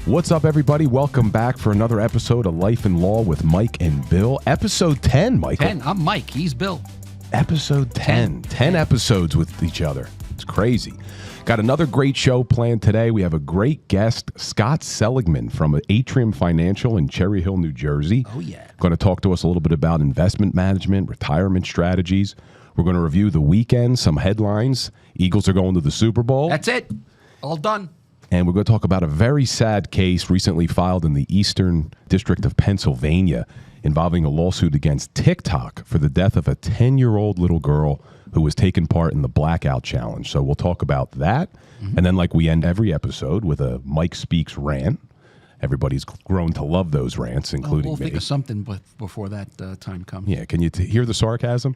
What's up, everybody? Welcome back for another episode of Life and Law with Mike and Bill. Episode 10, Michael. 10. I'm Mike. He's Bill. Episode 10. 10 episodes with each other. It's crazy. Got another great show planned today. We have a great guest, Scott Seligman from Atrium Financial in Cherry Hill, New Jersey. Oh, yeah. Going to talk to us a little bit about investment management, retirement strategies. We're going to review the weekend, some headlines. Eagles are going to the Super Bowl. That's it. All done. And we're going to talk about a very sad case recently filed in the Eastern District of Pennsylvania involving a lawsuit against TikTok for the death of a 10-year-old little girl who was taking part in the Blackout Challenge. So we'll talk about that. And then like we end every episode with a Mike Speaks rant. Everybody's grown to love those rants, including We'll me. think of something before that time comes. Yeah, can you hear the sarcasm?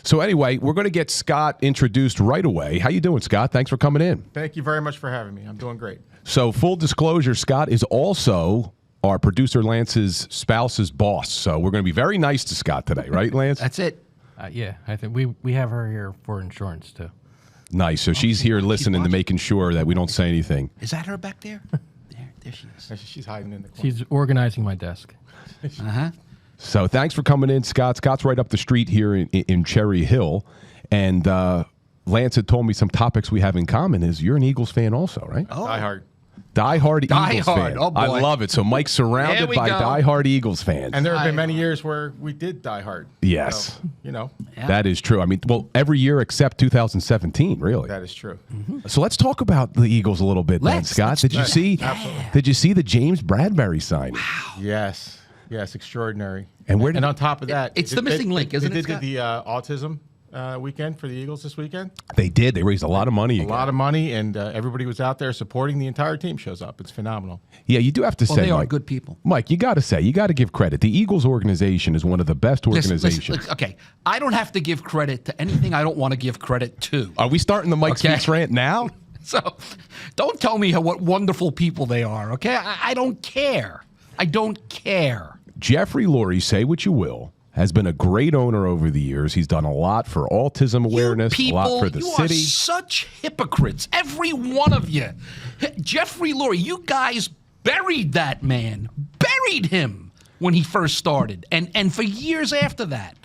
So anyway, we're going to get Scott introduced right away. How you doing, Scott? Thanks for coming in. Thank you very much for having me. I'm doing great. So full disclosure, Scott is also our producer Lance's spouse's boss. So we're going to be very nice to Scott today, right, Lance? That's it. Yeah, I think we have her here for insurance too. Nice. So she's here listening to making sure that we don't say anything. Is that her back there? There she is. She's hiding in the corner. She's organizing my desk. Uh-huh. So thanks for coming in, Scott. Scott's right up the street here in Cherry Hill. And Lance had told me some topics we have in common is you're an Eagles fan also, right? Oh. Die-hard Eagles fan. Oh, boy. I love it. So Mike's surrounded There we by go. die-hard Eagles fans. And there have been many years where we did die hard. Yes. So, you know, Yeah. That is true. I mean, well, every year except 2017, really. that is true. So let's talk about the Eagles a little bit, then, Let's. Scott. Did you see? Absolutely. Did you see the James Bradbury signing? Yes. Yes, extraordinary. And where did- and on top of that, It's the missing link, isn't they it, did Scott? the autism weekend for the Eagles this weekend. They did. They raised a lot of money. A Again. lot of money, and everybody was out there supporting. The entire team shows up. It's phenomenal. Yeah, you do have to Well, say, they are Mike, good people. Mike, you got to give credit. The Eagles organization is one of the best organizations. Listen, okay, I don't have to give credit to anything I don't want to give credit to. Are we starting the Mike Okay. Speaks rant now? So don't tell me what wonderful people they are, okay? I don't care. I don't care. Jeffrey Lurie, say what you will, has been a great owner over the years. He's done a lot for autism awareness, You people, a lot for the you city. are such hypocrites, every one of you. Jeffrey Lurie, you guys buried that man, buried him when he first started, and for years after that.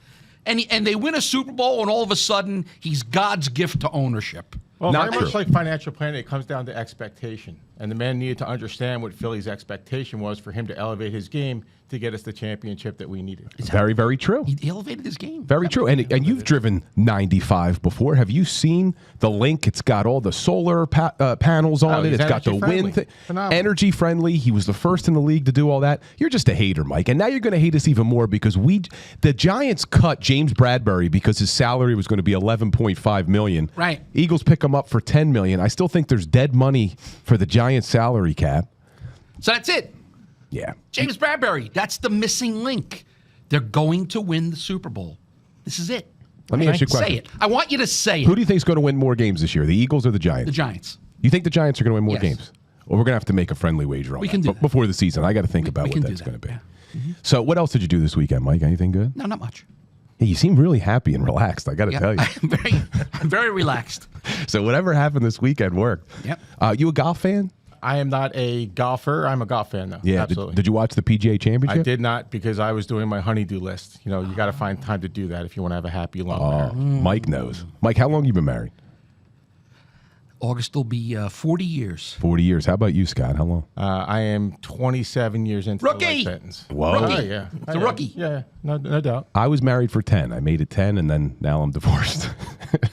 And they win a Super Bowl, and all of a sudden, he's God's gift to ownership. Well, Not very much true. like financial planning, it comes down to expectation. And the man needed to understand what Philly's expectation was for him to elevate his game to get us the championship that we needed. Very, very true. He elevated his game. Very true. And you've driven 95 before. Have you seen the link? It's got all the solar panels on Oh, it. he's It's got the energy-friendly. wind. Phenomenal. Energy friendly. He was the first in the league to do all that. You're just a hater, Mike. And now you're going to hate us even more because the Giants cut James Bradbury because his salary was going to be $11.5 million. Right. Eagles pick him up for $10 million. I still think there's dead money for the Giants salary cap. So that's it. Yeah. James Bradbury, that's the missing link. They're going to win the Super Bowl. This is it. Let me ask you a question. Say it. I want you to say it. Who do you think is going to win more games this year, the Eagles or the Giants? The Giants. You think the Giants are going to win more Yes. games? Well, we're going to have to make a friendly wager on We that can do But that. before the season. I got to think about we what can do that's that. going to be. Yeah. So what else did you do this weekend, Mike? Anything good? No, not much. Hey, you seem really happy and relaxed, I got to tell you. I'm very relaxed. So whatever happened this weekend worked. Yep. You a golf fan? I am not a golfer. I'm a golf fan, though. Yeah. Absolutely. Did you watch the PGA Championship? I did not because I was doing my honeydew list. You know, you got to find time to do that if you want to have a happy, long marriage. Mike knows. Mike, how long you been married? August will be 40 years. 40 years. How about you, Scott? How long? I am 27 years into the Rookie! life sentence. Whoa. Rookie. Oh, yeah. It's a rookie. Yeah, no doubt. I was married for 10. I made it 10, and then now I'm divorced.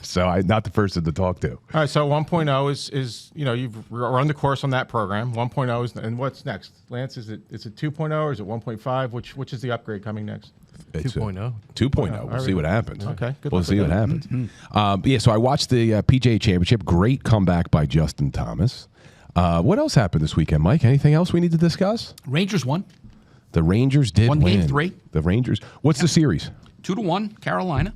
So I'm not the person to talk to. All right, so 1.0 is you know, you've run the course on that program. 1.0 is, and what's next? Lance, is it 2.0 or is it 1.5? Which is the upgrade coming next? It's 2.0. 2.0. We'll see what happens. Okay, good We'll luck see with what that. happens. Yeah, so I watched the PGA Championship. Great comeback by Justin Thomas. What else happened this weekend, Mike? Anything else we need to discuss? Rangers won. The Rangers did One win. game 3. The Rangers. What's the series? 2-1, Carolina.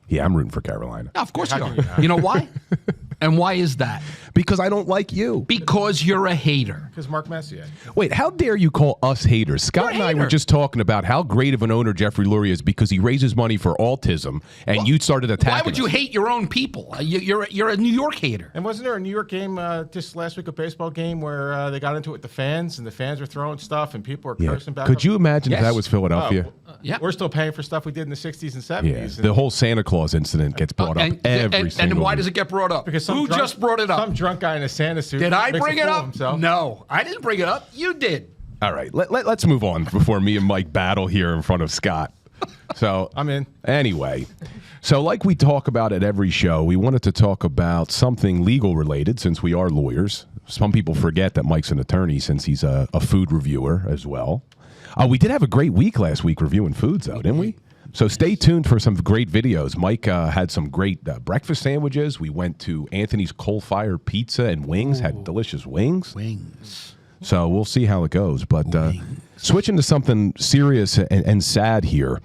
Yeah, I'm rooting for Carolina. Yeah, of course you How are. can you not? You know why? And why is that? Because I don't like you. Because you're a hater. Because Mark Messier. Wait, how dare you call us haters? Scott and I were just talking about how great of an owner Jeffrey Lurie is because he raises money for autism, and you started attacking Why would you us. hate your own people? You're a New York hater. And wasn't there a New York game just last week, a baseball game, where they got into it with the fans, and the fans were throwing stuff, and people were cursing back? Could you imagine if Yes. that was Philadelphia? Yeah. We're still paying for stuff we did in the 60s and 70s. Yeah, the whole Santa Claus incident gets brought up every single and why week. does it get brought up? Because Who just brought it up? Some drunk guy in a Santa suit. Did I makes a bring it fool of up? himself. No, I didn't bring it up. You did. All right, let's move on before me and Mike battle here in front of Scott. So I'm in. Anyway, so like we talk about at every show, we wanted to talk about something legal related since we are lawyers. Some people forget that Mike's an attorney since he's a food reviewer as well. We did have a great week last week reviewing foods, though, didn't we? So stay tuned for some great videos. Mike had some great breakfast sandwiches. We went to Anthony's Coal-Fired Pizza and Wings, had delicious wings. Wings. So we'll see how it goes. But switching to something serious and sad here,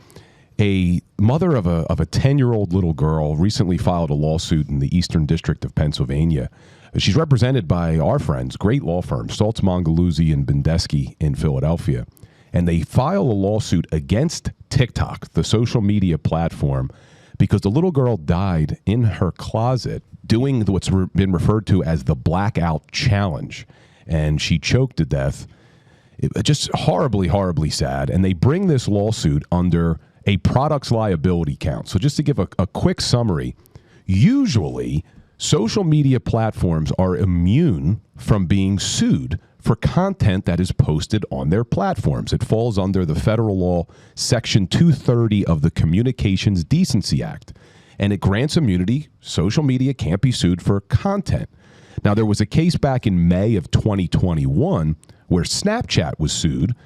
a mother of a 10-year-old little girl recently filed a lawsuit in the Eastern District of Pennsylvania. She's represented by our friends, great law firm, Stoltz, Mongaluzzi, and Bendesky in Philadelphia. And they file a lawsuit against TikTok, the social media platform, because the little girl died in her closet doing what's been referred to as the blackout challenge. And she choked to death. Just horribly, horribly sad. And they bring this lawsuit under a products liability count. So just to give a quick summary, usually social media platforms are immune from being sued for content that is posted on their platforms. It falls under the federal law, Section 230 of the Communications Decency Act. And it grants immunity. Social media can't be sued for content. Now, there was a case back in May of 2021 where Snapchat was sued,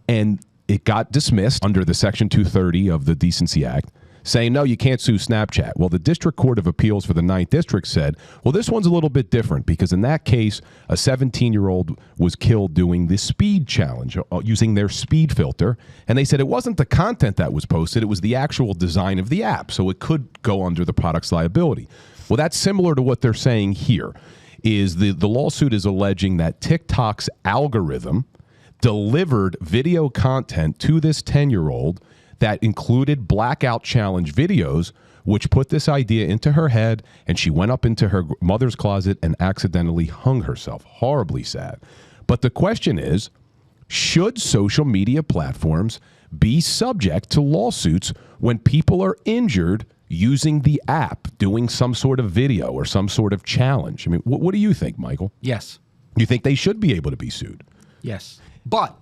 and it got dismissed under the Section 230 of the Decency Act, saying, no, you can't sue Snapchat. Well, the District Court of Appeals for the 9th District said, well, this one's a little bit different because in that case, a 17-year-old was killed doing the speed challenge using their speed filter. And they said it wasn't the content that was posted, it was the actual design of the app. So it could go under the product's liability. Well, that's similar to what they're saying here, is the lawsuit is alleging that TikTok's algorithm delivered video content to this 10-year-old that included blackout challenge videos, which put this idea into her head, and she went up into her mother's closet and accidentally hung herself. Horribly sad. But the question is, should social media platforms be subject to lawsuits when people are injured using the app, doing some sort of video or some sort of challenge? I mean, what do you think, Michael? Yes. You think they should be able to be sued? Yes. But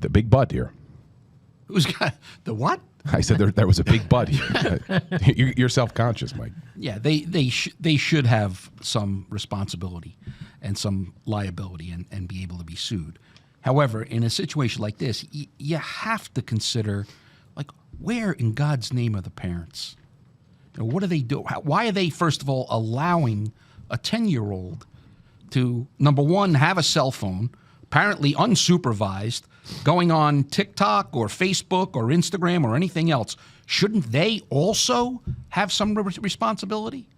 The big but here. who's got the what? I said there was a big but here. You're self-conscious, Mike. Yeah, they should have some responsibility and some liability and be able to be sued. However, in a situation like this, you have to consider, like, where in God's name are the parents? You know, what do they do? Why are they, first of all, allowing a 10-year-old to, number one, have a cell phone, apparently unsupervised, going on TikTok or Facebook or Instagram or anything else? Shouldn't they also have some responsibility?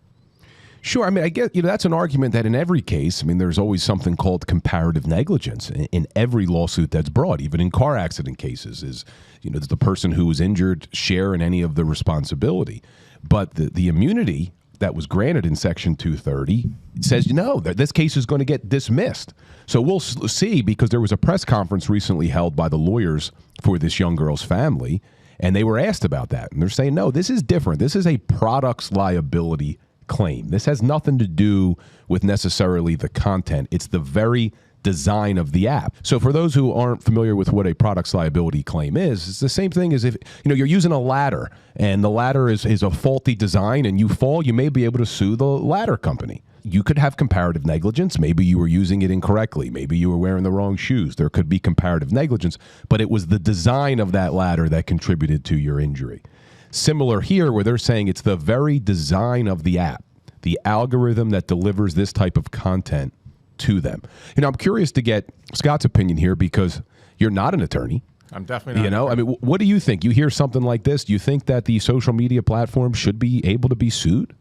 Sure. I mean, I guess, that's an argument that in every case, I mean, there's always something called comparative negligence in every lawsuit that's brought, even in car accident cases, is, does the person who was injured share in any of the responsibility? But the immunity that was granted in Section 230 says, that this case is going to get dismissed. So we'll see, because there was a press conference recently held by the lawyers for this young girl's family, and they were asked about that. And they're saying, no, this is different. This is a products liability claim. This has nothing to do with necessarily the content. It's the very design of the app. So for those who aren't familiar with what a products liability claim is, it's the same thing as if you're using a ladder and the ladder is a faulty design and you fall, you may be able to sue the ladder company. You could have comparative negligence. Maybe you were using it incorrectly. Maybe you were wearing the wrong shoes. There could be comparative negligence, but it was the design of that ladder that contributed to your injury. Similar here, where they're saying it's the very design of the app, the algorithm that delivers this type of content to them. I'm curious to get Scott's opinion here, because you're not an attorney. I'm definitely not. I mean, what do you think? You hear something like this, do you think that the social media platform should be able to be sued?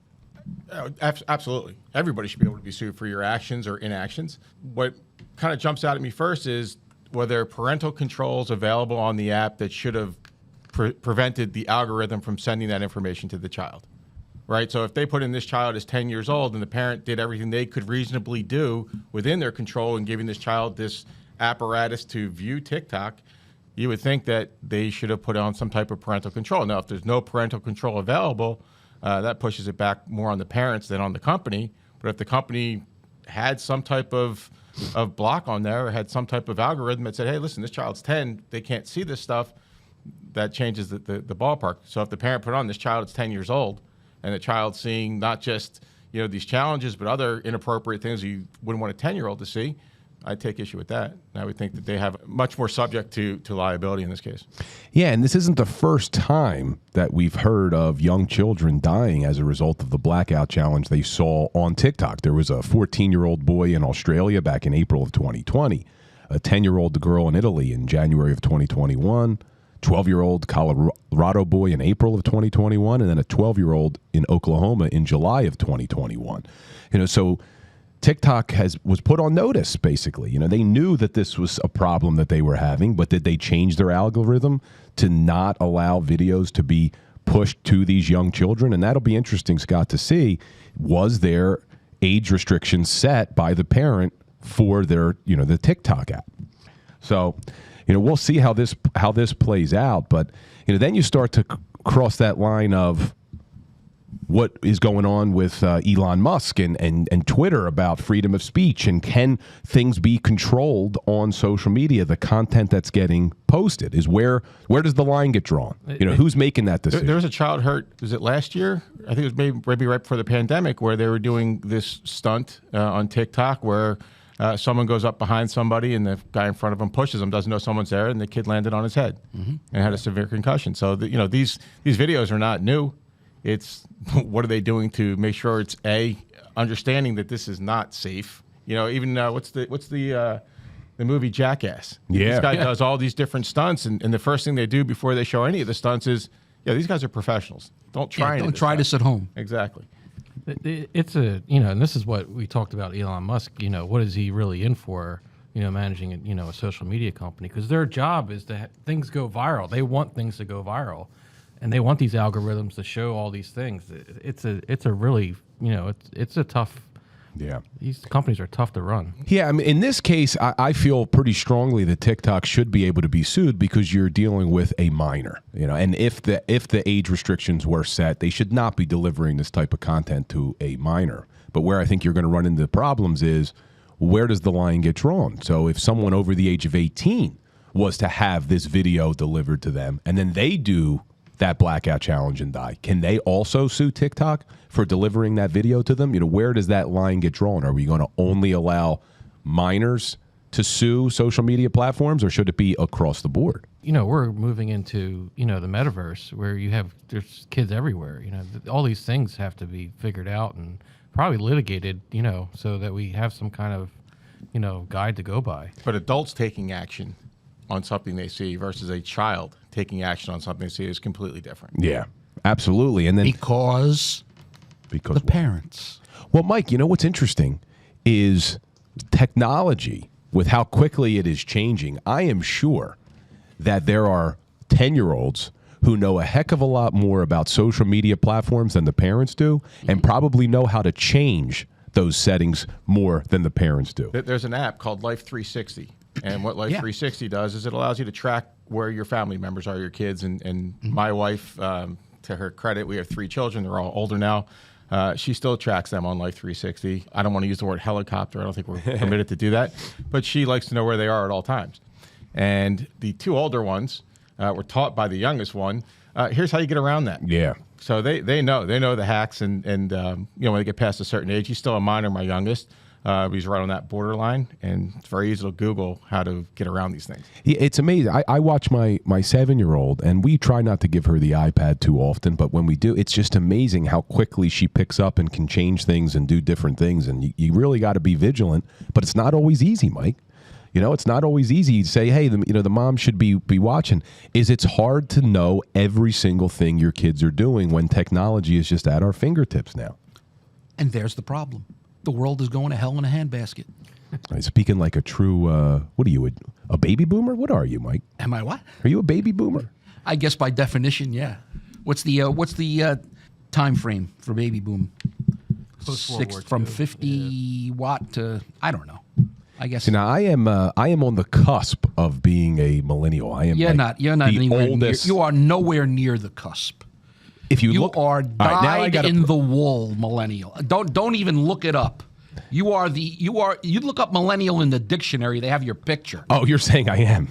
Absolutely. Everybody should be able to be sued for your actions or inactions. What kind of jumps out at me first is whether parental controls available on the app that should have prevented the algorithm from sending that information to the child. Right? So if they put in this child is 10 years old and the parent did everything they could reasonably do within their control in giving this child this apparatus to view TikTok, you would think that they should have put on some type of parental control. Now, if there's no parental control available, that pushes it back more on the parents than on the company. But if the company had some type of block on there or had some type of algorithm that said, hey, listen, this child's 10, they can't see this stuff, that changes the ballpark. So if the parent put on this child is 10 years old, and the child seeing not just these challenges, but other inappropriate things you wouldn't want a 10-year-old to see, I'd take issue with that. And I would think that they have much more subject to liability in this case. Yeah, and this isn't the first time that we've heard of young children dying as a result of the blackout challenge they saw on TikTok. There was a 14-year-old boy in Australia back in April of 2020, a 10-year-old girl in Italy in January of 2021, 12-year-old Colorado boy in April of 2021, and then a 12-year-old in Oklahoma in July of 2021. So TikTok was put on notice, basically. They knew that this was a problem that they were having, but did they change their algorithm to not allow videos to be pushed to these young children? And that'll be interesting, Scott, to see. Was there age restrictions set by the parent for their, the TikTok app? So we'll see how this plays out, but then you start to cross that line of what is going on with Elon Musk and Twitter about freedom of speech, and can things be controlled on social media? The content that's getting posted is where does the line get drawn? Who's making that decision? There was a child hurt. Was it last year? I think it was maybe right before the pandemic, where they were doing this stunt on TikTok where someone goes up behind somebody and the guy in front of him pushes him, doesn't know someone's there, and the kid landed on his head and had a severe concussion. So these videos are not new. It's what are they doing to make sure it's understanding that this is not safe. Even what's the movie Jackass? Yeah, this guy does all these different stunts, and the first thing they do before they show any of the stunts is, these guys are professionals. Don't try. Don't try this at home. Exactly. It's and this is what we talked about Elon Musk. What is he really in for? Managing a social media company, because their job is to things go viral. They want things to go viral, and they want these algorithms to show all these things. It's a really it's a tough. Yeah, these companies are tough to run. Yeah, I mean, in this case, I feel pretty strongly that TikTok should be able to be sued because you're dealing with a minor. And if the age restrictions were set, they should not be delivering this type of content to a minor. But where I think you're going to run into problems is, where does the line get drawn? So if someone over the age of 18 was to have this video delivered to them, and then they do that blackout challenge and die, can they also sue TikTok for delivering that video to them? Where does that line get drawn? Are we going to only allow minors to sue social media platforms, or should it be across the board? We're moving into the metaverse where there's kids everywhere. All these things have to be figured out and probably litigated, so that we have some kind of guide to go by. But adults taking action on something they see versus a child taking action on something they see is completely different. Yeah, absolutely. And then because the parents. Well, Mike, what's interesting is technology, with how quickly it is changing. I am sure that there are 10-year-olds who know a heck of a lot more about social media platforms than the parents do, and probably know how to change those settings more than the parents do. There's an app called Life 360. And what Life 360 does is it allows you to track where your family members are, your kids. And my wife, to her credit, we have 3 children. They're all older now. She still tracks them on Life 360. I don't want to use the word helicopter. I don't think we're permitted to do that. But she likes to know where they are at all times. And the 2 older ones were taught by the youngest one, here's how you get around that. Yeah. So they know the hacks. And when they get past a certain age, he's still a minor, my youngest. He's right on that borderline, and it's very easy to Google how to get around these things. Yeah, it's amazing. I watch my 7-year-old, and we try not to give her the iPad too often, but when we do, it's just amazing how quickly she picks up and can change things and do different things, and you really got to be vigilant, but it's not always easy, Mike. It's not always easy to say, hey, the mom should be watching. It's hard to know every single thing your kids are doing when technology is just at our fingertips now. And there's the problem. The world is going to hell in a handbasket. Speaking like a true, what are you, a baby boomer? What are you, Mike? Am I what? Are you a baby boomer? I guess by definition, yeah. What's the time frame for baby boom? Post-World War From II. 50 watt to, I don't know. I guess. See, now I am on the cusp of being a millennial. I am. You're not the anywhere near, oldest. you are nowhere near the cusp. If you You look, are All right, now I dyed gotta in the wool millennial. Don't even look it up. You look up millennial in the dictionary, they have your picture. Oh, you're saying I am.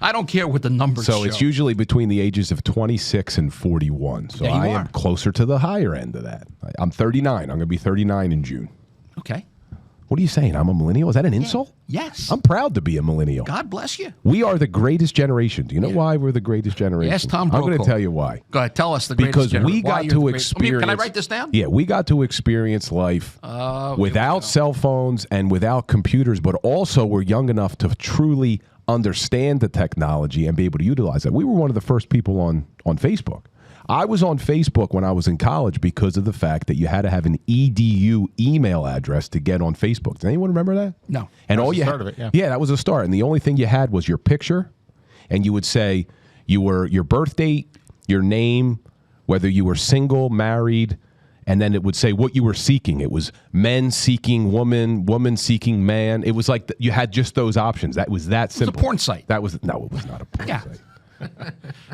I don't care what the numbers So show. it's usually between the ages of 26 and 41. So Yeah, you I are. am closer to the higher end of that. I'm 39. I'm going to be 39 in June. Okay. What are you saying? I'm a millennial? Is that an insult? Yes. I'm proud to be a millennial. God bless you. We are the greatest generation. Do you know why we're the greatest generation? Yes, Tom I'm going to Brokaw. tell you why. Go ahead, tell us the greatest Because generation. we Why got you're to the greatest- experience. Can I write this down? Yeah, we got to experience life without cell phones and without computers, but also we're young enough to truly understand the technology and be able to utilize it. We were one of the first people on Facebook. I was on Facebook when I was in college because of the fact that you had to have an EDU email address to get on Facebook. Does anyone remember that? No. And That was all the you start of it, yeah. Yeah, that was the start. And the only thing you had was your picture, and you would say your birth date, your name, whether you were single, married, and then it would say what you were seeking. It was men seeking woman, woman seeking man. It was like you had just those options. That was that It's a simple. porn site. No, it was not a porn Yeah. site.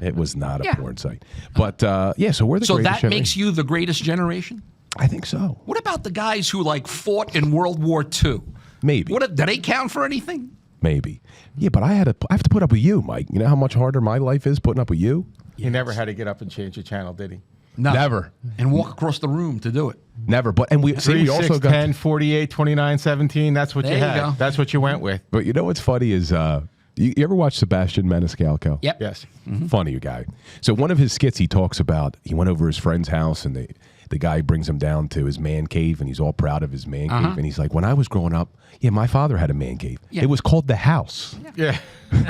It was not a Yeah. porn site. But yeah, so we're the So greatest that generation. makes you the greatest generation? I think so. What about the guys who fought in World War II? Maybe. Do they count for anything? Maybe. Yeah, but I have to put up with you, Mike. You know how much harder my life is putting up with you? He never had to get up and change the channel, did he? No. Never. And walk across the room to do it. Never. But and we 3, also 6, got 10, 48, 29, 17. That's what There you you had. go. That's what you went with. But you know what's funny is you ever watch Sebastian Maniscalco? Yep. Yes. Funny guy. So one of his skits, he talks about he went over his friend's house and the guy brings him down to his man cave and he's all proud of his man cave. And he's like, when I was growing up, yeah, my father had a man cave. Yeah. It was called the house. Yeah.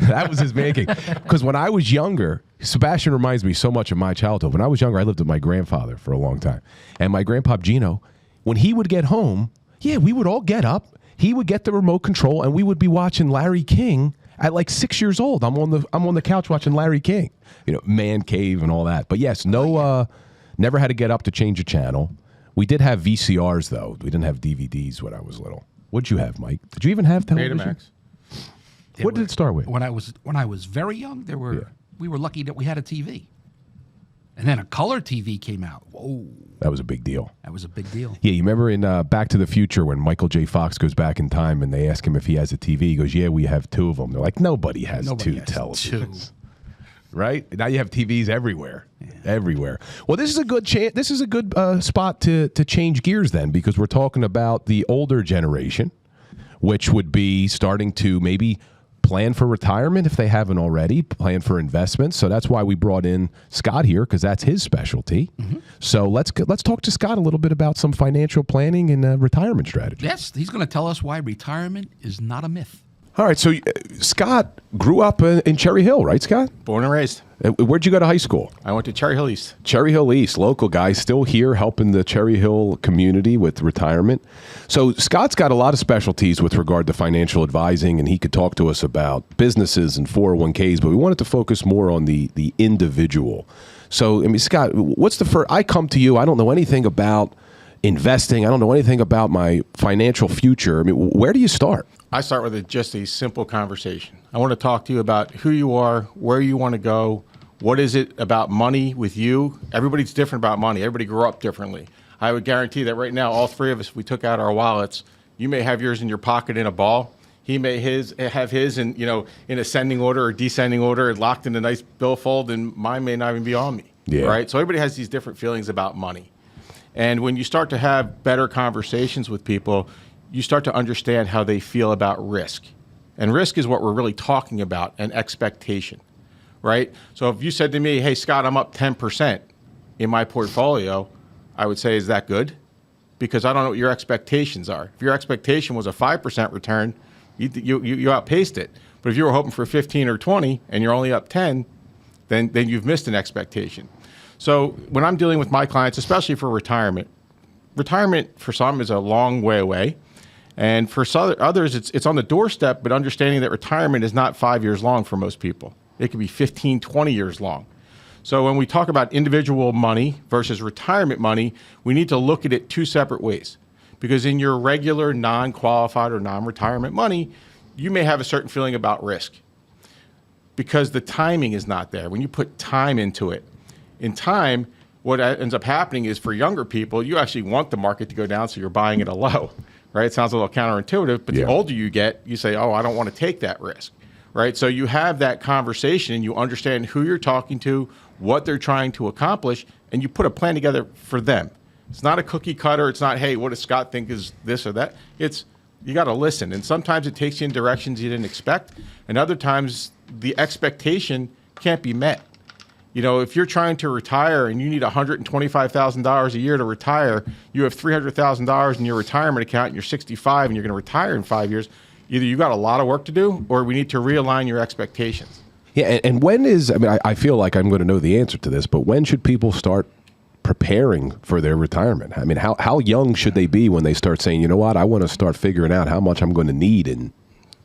That was his man cave. Because when I was younger, Sebastian reminds me so much of my childhood. When I was younger, I lived with my grandfather for a long time. And my grandpa Gino, when he would get home, yeah, we would all get up. He would get the remote control and we would be watching Larry King at like 6 years old. I'm on the couch watching Larry King. You know, man cave and all that. But yes, never had to get up to change a channel. We did have VCRs though. We didn't have DVDs when I was little. What'd you have, Mike? Did you even have television? Betamax. What did it start with? When I was very young, we were lucky that we had a TV. And then a color TV came out. Whoa, That was a big deal. that was a big deal. Yeah, you remember in Back to the Future when Michael J. Fox goes back in time and they ask him if he has a TV? He goes, yeah, we have two of them. They're like, nobody has Nobody two has televisions. Right? Now you have TVs everywhere. Everywhere. Well, this is a good this is a good spot to change gears then, because we're talking about the older generation, which would be starting to maybe plan for retirement if they haven't already, plan for investments. So that's why we brought in Scott here, because that's his specialty. So let's talk to Scott a little bit about some financial planning and retirement strategy. Yes, he's going to tell us why retirement is not a myth. All right. So Scott grew up in Cherry Hill, right, Scott? Born and raised. Where'd you go to high school? I went to Cherry Hill East. Cherry Hill East, local guy, still here helping the Cherry Hill community with retirement. So Scott's got a lot of specialties with regard to financial advising, and he could talk to us about businesses and 401ks, but we wanted to focus more on the individual. So, I mean, Scott, what's the first? I come to you, I don't know anything about investing. I don't know anything about my financial future. I mean, where do you start? I start with just a simple conversation. I want to talk to you about who you are, where you want to go, what is it about money with you. Everybody's different about money. Everybody grew up differently. I would guarantee that right now, all three of us, if we took out our wallets, you may have yours in your pocket in a ball. He may have his in, in ascending order or descending order, locked in a nice billfold, and mine may not even be on me. Yeah. Right? So everybody has these different feelings about money. And when you start to have better conversations with people, you start to understand how they feel about risk. And risk is what we're really talking about, and expectation, right? So if you said to me, hey, Scott, I'm up 10% in my portfolio, I would say, is that good? Because I don't know what your expectations are. If your expectation was a 5% return, you outpaced it. But if you were hoping for 15 or 20 and you're only up 10, then you've missed an expectation. So when I'm dealing with my clients, especially for retirement, retirement for some is a long way away. And for others, it's on the doorstep, but understanding that retirement is not 5 years long for most people. It could be 15, 20 years long. So when we talk about individual money versus retirement money, we need to look at it two separate ways. Because in your regular non-qualified or non-retirement money, you may have a certain feeling about risk because the timing is not there. When you put time into it, in time, what ends up happening is for younger people, you actually want the market to go down, so you're buying at a low, right? It sounds a little counterintuitive, but the older you get, you say, oh, I don't want to take that risk, right? So you have that conversation and you understand who you're talking to, what they're trying to accomplish, and you put a plan together for them. It's not a cookie cutter. It's not, hey, what does Scott think is this or that? It's, you got to listen. And sometimes it takes you in directions you didn't expect. And other times the expectation can't be met. You know, if you're trying to retire and you need $125,000 a year to retire, you have $300,000 in your retirement account and you're 65 and you're going to retire in 5 years, either you got a lot of work to do or we need to realign your expectations. Yeah, and when is, I mean, I feel like I'm going to know the answer to this, but when should people start preparing for their retirement? I mean, how young should they be when they start saying, you know what, I want to start figuring out how much I'm going to need in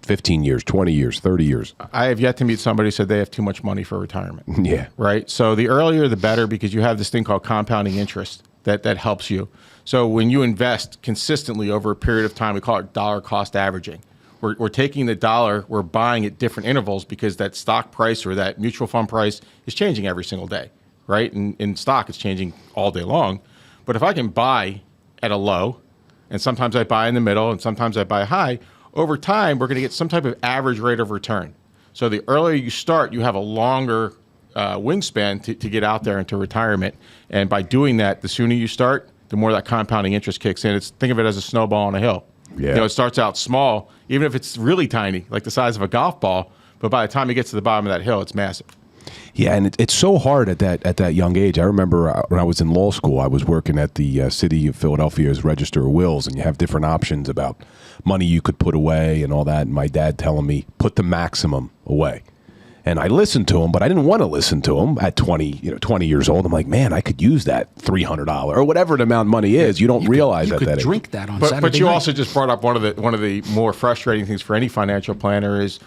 15 years, 20 years, 30 years? I have yet to meet somebody who said they have too much money for retirement. Yeah. Right? So the earlier the better, because you have this thing called compounding interest that helps you. So when you invest consistently over a period of time, we call it dollar cost averaging. We're taking the dollar, we're buying at different intervals because that stock price or that mutual fund price is changing every single day, right? And in stock, it's changing all day long. But if I can buy at a low, and sometimes I buy in the middle, and sometimes I buy high, over time, we're going to get some type of average rate of return. So the earlier you start, you have a longer wingspan to get out there into retirement. And by doing that, the sooner you start, the more that compounding interest kicks in. Think of it as a snowball on a hill. Yeah. You know, it starts out small, even if it's really tiny, like the size of a golf ball. But by the time it gets to the bottom of that hill, it's massive. Yeah, and it's so hard at that young age. I remember when I was in law school, I was working at the City of Philadelphia's Register of Wills, and you have different options about money you could put away and all that. And my dad telling me, put the maximum away. And I listened to him, but I didn't want to listen to him at 20 years old. I'm like, man, I could use that $300 or whatever the amount of money is. You don't realize you that could drink that on Saturday But you night. also just brought up one of the more frustrating things for any financial planner is,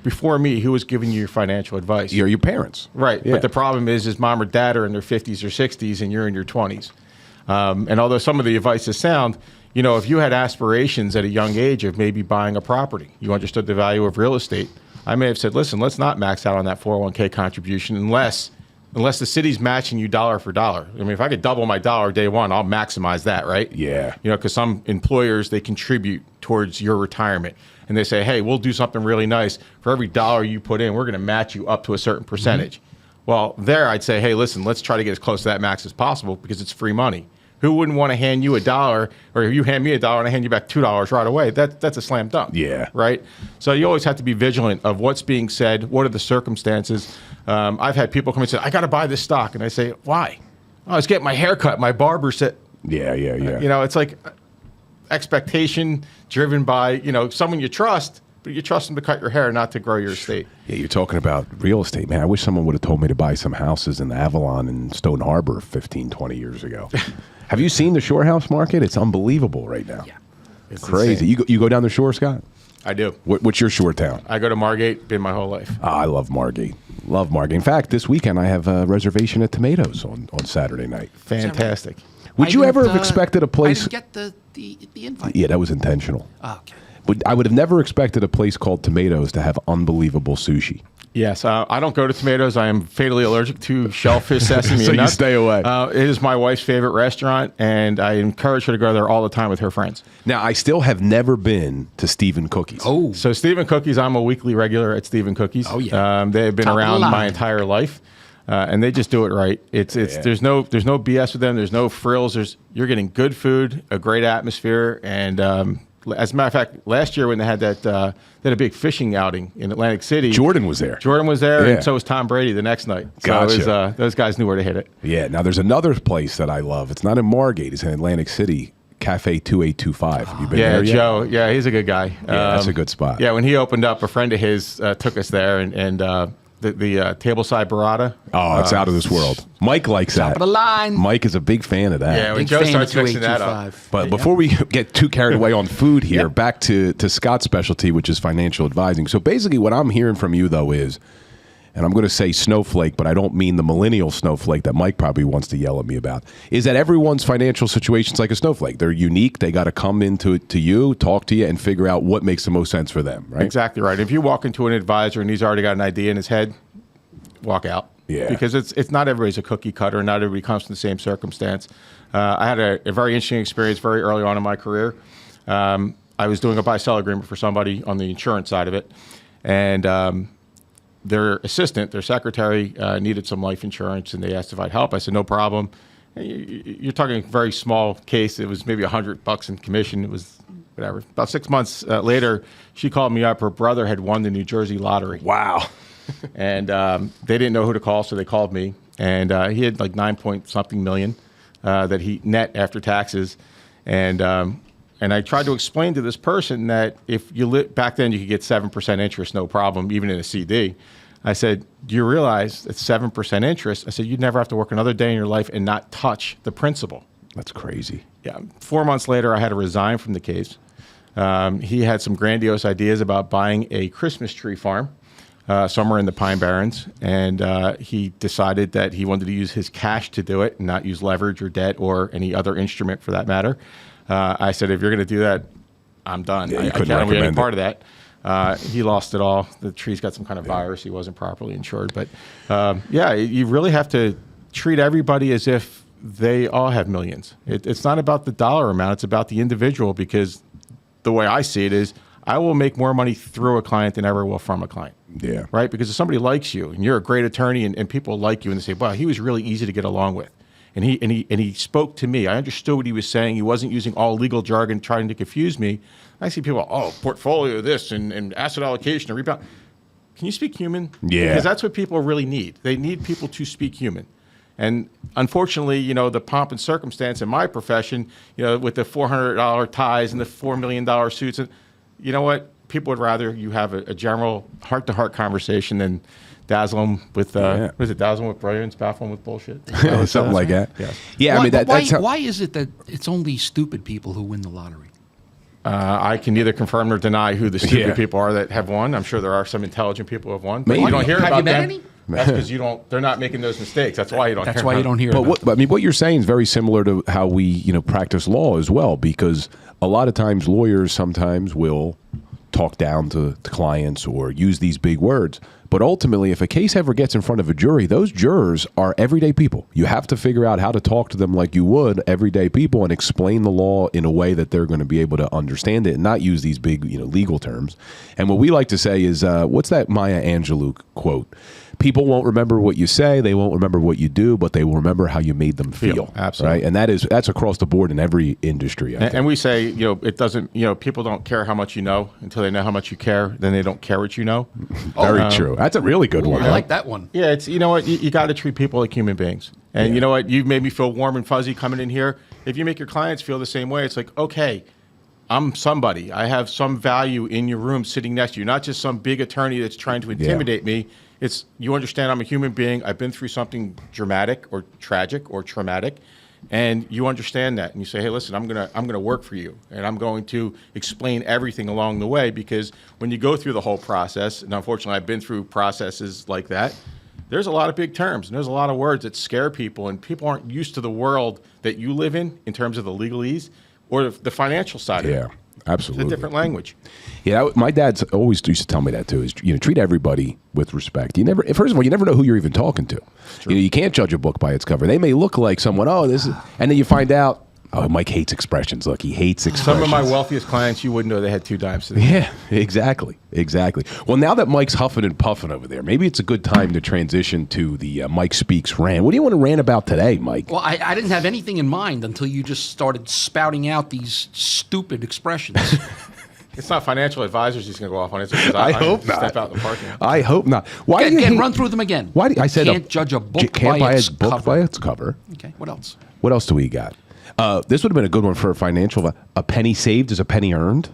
before me, who was giving you your financial advice? Your parents. Right. Yeah. But the problem is mom or dad are in their 50s or 60s and you're in your 20s. And although some of the advice is sound, you know, if you had aspirations at a young age of maybe buying a property, you understood the value of real estate, I may have said, listen, let's not max out on that 401k contribution unless the city's matching you dollar for dollar. I mean, if I could double my dollar day one, I'll maximize that, right? Yeah. You know, because some employers, they contribute towards your retirement. And they say, hey, we'll do something really nice. For every dollar you put in, we're going to match you up to a certain percentage. Well, there I'd say, hey, listen, let's try to get as close to that max as possible because it's free money. Who wouldn't want to hand you $1, or if you hand me $1 and I hand you back $2 right away? That's a slam dunk. Yeah. Right? So you always have to be vigilant of what's being said, what are the circumstances. I've had people come and say, I got to buy this stock. And I say, why? Oh, I was getting my hair cut. My barber said. Yeah. You know, it's like expectation driven by, you know, someone you trust, but you trust them to cut your hair, not to grow your estate. Yeah, you're talking about real estate. Man, I wish someone would have told me to buy some houses in the Avalon and Stone Harbor 15, 20 years ago. Have you seen the shore house market? It's unbelievable right now. Yeah. It's crazy. insane. You go down the shore, Scott? I do. What's your shore town? I go to Margate, been my whole life. I love Margate. Love Margate. In fact, this weekend I have a reservation at Tomatoes on Saturday night. Fantastic. Would you ever have expected a place? I didn't get the invite. Yeah, that was intentional. Oh, okay. But I would have never expected a place called Tomatoes to have unbelievable sushi. Yes, I don't go to Tomatoes. I am fatally allergic to shellfish, sesame, So and you nuts. stay away. It is my wife's favorite restaurant, and I encourage her to go there all the time with her friends. Now, I still have never been to Stephen Cookies. Oh, So Stephen Cookies, I'm a weekly regular at Stephen Cookies. Oh, yeah. They have been Top of the around my line. entire life, and they just do it right. There's no BS with them. There's no frills. You're getting good food, a great atmosphere, and as a matter of fact, last year when they had that they had a big fishing outing in Atlantic City. Jordan was there. Yeah. And so was Tom Brady the next night. So Gotcha. it was, those guys knew where to hit it. Yeah. Now, there's another place that I love. It's not in Margate. It's in Atlantic City. Cafe 2825. Have you been there yet? Joe. Yeah, he's a good guy. Yeah, that's a good spot. Yeah, when he opened up, a friend of his took us there, and the tableside burrata. Oh, it's out of this world. Mike likes Top that. of the line. Mike is a big fan of that. Yeah, when Big Joe fan starts of mixing that up. 2825. But before we get too carried away on food here, Yep. back to Scott's specialty, which is financial advising. So basically what I'm hearing from you, though, is, and I'm going to say snowflake, but I don't mean the millennial snowflake that Mike probably wants to yell at me about, is that everyone's financial situation's like a snowflake. They're unique. They got to come into to you, talk to you, and figure out what makes the most sense for them, right? Exactly right. If you walk into an advisor and he's already got an idea in his head, walk out. Yeah. Because it's not everybody's a cookie cutter. Not everybody comes from the same circumstance. I had a very interesting experience very early on in my career. I was doing a buy-sell agreement for somebody on the insurance side of it, and their assistant, their secretary, needed some life insurance, and they asked if I'd help. I said, no problem. You're talking a very small case. It was maybe $100 in commission. It was whatever. About 6 months later, she called me up. Her brother had won the New Jersey lottery. Wow. And they didn't know who to call, so they called me. And he had like 9-point-something million that he net after taxes. And I tried to explain to this person that if you back then you could get 7% interest, no problem, even in a CD. I said, do you realize it's 7% interest? I said, you'd never have to work another day in your life and not touch the principal. That's crazy. Yeah. 4 months later, I had to resign from the case. He had some grandiose ideas about buying a Christmas tree farm somewhere in the Pine Barrens, and he decided that he wanted to use his cash to do it and not use leverage or debt or any other instrument for that matter. I said, if you're going to do that, I'm done. Yeah, you I couldn't can't be any recommend part of that. He lost it all. The tree's got some kind of virus. He wasn't properly insured. But yeah, you really have to treat everybody as if they all have millions. It's not about the dollar amount. It's about the individual, because the way I see it is I will make more money through a client than ever will from a client. Yeah. Right? Because if somebody likes you and you're a great attorney and people like you and they say, wow, he was really easy to get along with. And he spoke to me. I understood what he was saying. He wasn't using all legal jargon trying to confuse me. I see people, portfolio this and asset allocation and rebound. Can you speak human? Yeah. Because that's what people really need. They need people to speak human. And unfortunately, the pomp and circumstance in my profession, with the $400 ties and the $4 million suits, and you know what? People would rather you have a general heart-to-heart conversation than dazzle them with, what is it, dazzle them with brilliance, baffle them with bullshit? Something like that. Yes. Yeah, I mean, that's how, why is it that it's only stupid people who win the lottery? I can neither confirm nor deny who the stupid Yeah. people are that have won. I'm sure there are some intelligent people who have won. But Maybe. you don't hear Have about you met them. any? That's because they're not making those mistakes. That's why you don't That's hear why about you don't hear But about them. what you're saying is very similar to how we, practice law as well, because a lot of times lawyers sometimes will talk down to clients or use these big words. But ultimately, if a case ever gets in front of a jury, those jurors are everyday people. You have to figure out how to talk to them like you would everyday people and explain the law in a way that they're going to be able to understand it and not use these big, legal terms. And what we like to say is, what's that Maya Angelou quote? People won't remember what you say, they won't remember what you do, but they will remember how you made them feel. Absolutely. Right? And that's across the board in every industry. I think. And we say, it doesn't, people don't care how much you know until they know how much you care. Then they don't care what you know. Very true. That's a really good one. I like that one. Yeah, it's, you know what, you got to treat people like human beings. And you know what, you've made me feel warm and fuzzy coming in here. If you make your clients feel the same way, it's like, okay, I'm somebody. I have some value in your room sitting next to you, not just some big attorney that's trying to intimidate me. It's, you understand I'm a human being. I've been through something dramatic or tragic or traumatic, and you understand that. And you say, hey, listen, I'm gonna work for you, and I'm going to explain everything along the way, because when you go through the whole process, and unfortunately I've been through processes like that, there's a lot of big terms, and there's a lot of words that scare people, and people aren't used to the world that you live in terms of the legalese or the financial side of it. Yeah, absolutely. It's a different language. Yeah, my dad's always used to tell me that too. Is treat everybody with respect. First of all, you never know who you're even talking to. You can't judge a book by its cover. They may look like someone. Oh, this is, and then you find out. Oh, Mike hates expressions. Look, he hates expressions. Some of my wealthiest clients, you wouldn't know they had 2 dimes to them. Yeah, exactly. Well, now that Mike's huffing and puffing over there, maybe it's a good time to transition to the Mike Speaks rant. What do you want to rant about today, Mike? Well, I didn't have anything in mind until you just started spouting out these stupid expressions. It's not financial advisors he's going to go off on. It's because I hope step not. out in the parking lot. I hope not. Why do you Again, hate- run through them again. Why do I said can't judge a book can't by buy its a book cover. by its cover? Okay, what else? What else do we got? This would have been a good one for a financial. A penny saved is a penny earned.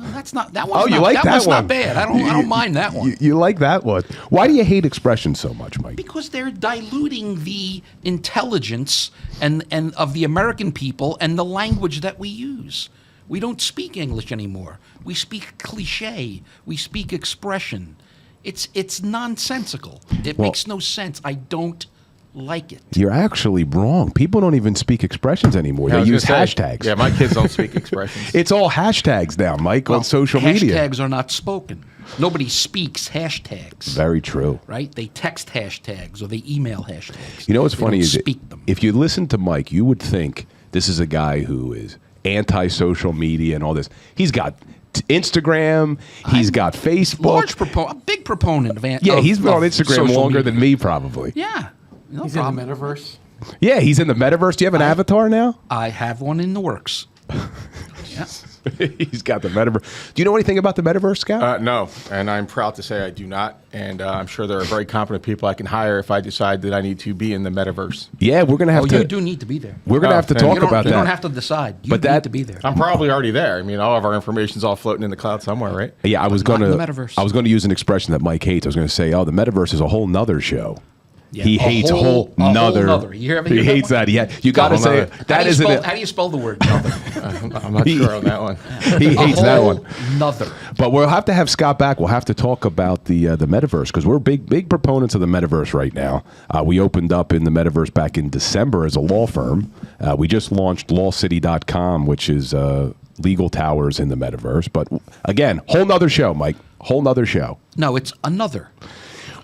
That's not that one's Oh, you not, like that that one's one? not bad. I don't mind that one. You like that one? Why do you hate expressions so much, Mike? Because they're diluting the intelligence and of the American people and the language that we use. We don't speak English anymore. We speak cliche. We speak expression. It's nonsensical. It makes no sense. I don't like it. You're actually wrong. People don't even speak expressions anymore. Yeah, I They was use gonna say, hashtags. Yeah, my kids don't speak expressions. It's all hashtags now, Mike, on social media. Hashtags are not spoken. Nobody speaks hashtags. Very true. Right? They text hashtags or they email hashtags. You know what's They funny don't is speak them. if you listen to Mike, you would think this is a guy who is anti-social media and all this. He's got Instagram. He's got Facebook. A big proponent of He's been on Instagram social longer media. than me, probably. Yeah. No He's problem. in the metaverse. Yeah, he's in the metaverse. Do you have an avatar now? I have one in the works. Yeah. He's got the metaverse. Do you know anything about the metaverse, Scott? No, and I'm proud to say I do not. And I'm sure there are very competent people I can hire if I decide that I need to be in the metaverse. Yeah, we're gonna have to. You do need to be there. We're gonna have to and talk You don't, about you that. don't have to decide. You But need that- to be there. I'm probably already there. I mean, all of our information's all floating in the cloud somewhere, right? Yeah, I was not going in to. the metaverse. I was going to use an expression that Mike hates. I was going to say, "Oh, the metaverse is a whole nother show." Yeah, He hates a whole nother. You ever He hear hates that that. Yeah, you got to whole say nother. that isn't it. How do you spell the word nother? I'm not sure on that one. He hates that one. Nother. But we'll have to have Scott back. We'll have to talk about the metaverse because we're big proponents of the metaverse right now. We opened up in the metaverse back in December as a law firm. We just launched lawcity.com, which is legal towers in the metaverse. But again, whole nother show, Mike. Whole nother show. No, it's another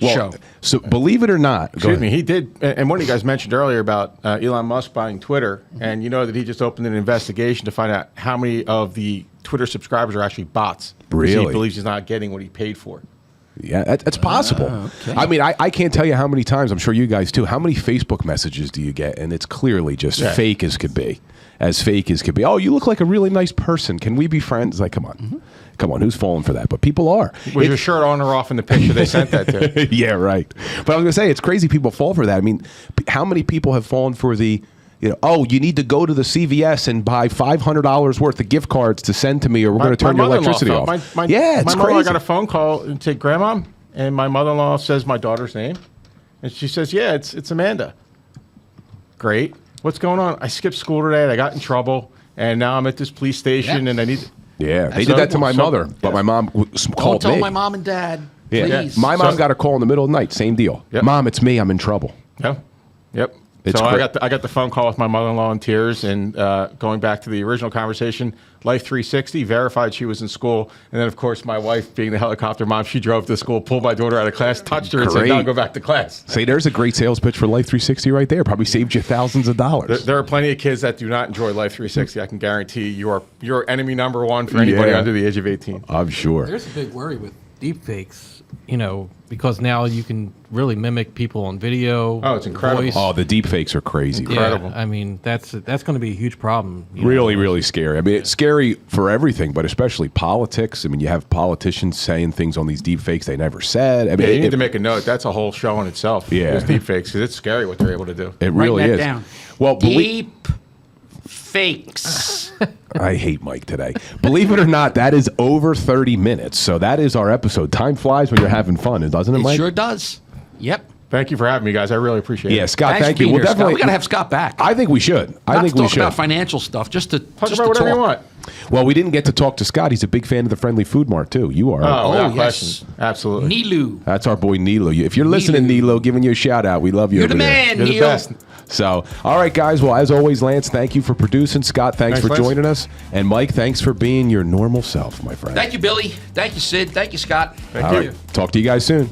Well, show. so believe it or not, go Excuse ahead. me, he did, and one of you guys mentioned earlier about Elon Musk buying Twitter, and you know that he just opened an investigation to find out how many of the Twitter subscribers are actually bots. Because Really? He believes he's not getting what he paid for. Yeah, that's possible. I mean, I can't tell you how many times, I'm sure you guys too, how many Facebook messages do you get? And it's clearly just fake as could be. As fake as could be. Oh, you look like a really nice person. Can we be friends? Like, come on. Come on, who's falling for that? But people are. Was your shirt on or off in the picture they sent that to? Yeah, right. But I was going to say, it's crazy people fall for that. I mean, how many people have fallen for the, oh, you need to go to the CVS and buy $500 worth of gift cards to send to me or we're going to turn your electricity off. Yeah, it's my mother-in-law crazy. got a phone call and said, Grandma, and my mother-in-law says my daughter's name. And she says, yeah, it's Amanda. Great. What's going on? I skipped school today and I got in trouble. And now I'm at this police station and I need... Yeah, they So- did that to my so- mother, but my mom Don't called tell me. my mom and dad, Yeah. please. My mom So- got a call in the middle of the night. Same deal. Yep. Mom, it's me. I'm in trouble. Yep. It's So great. I got the phone call with my mother-in-law in tears, and going back to the original conversation, Life 360 verified she was in school, and then of course my wife, being the helicopter mom, she drove to school, pulled my daughter out of class, touched her, and said, Great. "Now go back to class." Say, there's a great sales pitch for Life 360 right there. Probably saved you thousands of dollars. There are plenty of kids that do not enjoy Life 360. I can guarantee you're enemy number one for anybody Yeah. under the age of 18. I'm sure. There's a big worry with deepfakes, because now you can really mimic people on video. Oh, it's incredible. voice. Oh, the deep fakes are crazy. Incredible. Yeah, I mean, that's going to be a huge problem. you know. Really, really scary. I mean, it's scary for everything, but especially politics. I mean, you have politicians saying things on these deep fakes they never said. I mean, Yeah, you need to make a note. That's a whole show in itself. Yeah. Those deep fakes, because it's scary what they're able to do. it Write really that is. down. Well, Deep fakes. I hate Mike today. Believe it or not, that is over 30 minutes. So that is our episode. Time flies when you're having fun, doesn't it, It Mike? sure does. Yep. Thank you for having me, guys. I really appreciate it. Yeah, Scott, Thanks thank for you. being We'll here, Scott. definitely. We got to have Scott back. I think we should. I Not think to we talk should. about financial stuff, just to Talk just about to whatever talk. you want. Well, we didn't get to talk to Scott. He's a big fan of the Friendly Food Mart, too. You are. Oh, without yes. question. Absolutely. Nilu. That's our boy Nilo. If you're listening, Nilo, giving you a shout out. We love you. You're the over there. man, You're the Neil. best. So, all right, guys. Well, as always, Lance, thank you for producing. Scott, thanks for Lance. joining us. And Mike, thanks for being your normal self, my friend. Thank you, Billy. Thank you, Sid. Thank you, Scott. Thank All you. right. Talk to you guys soon.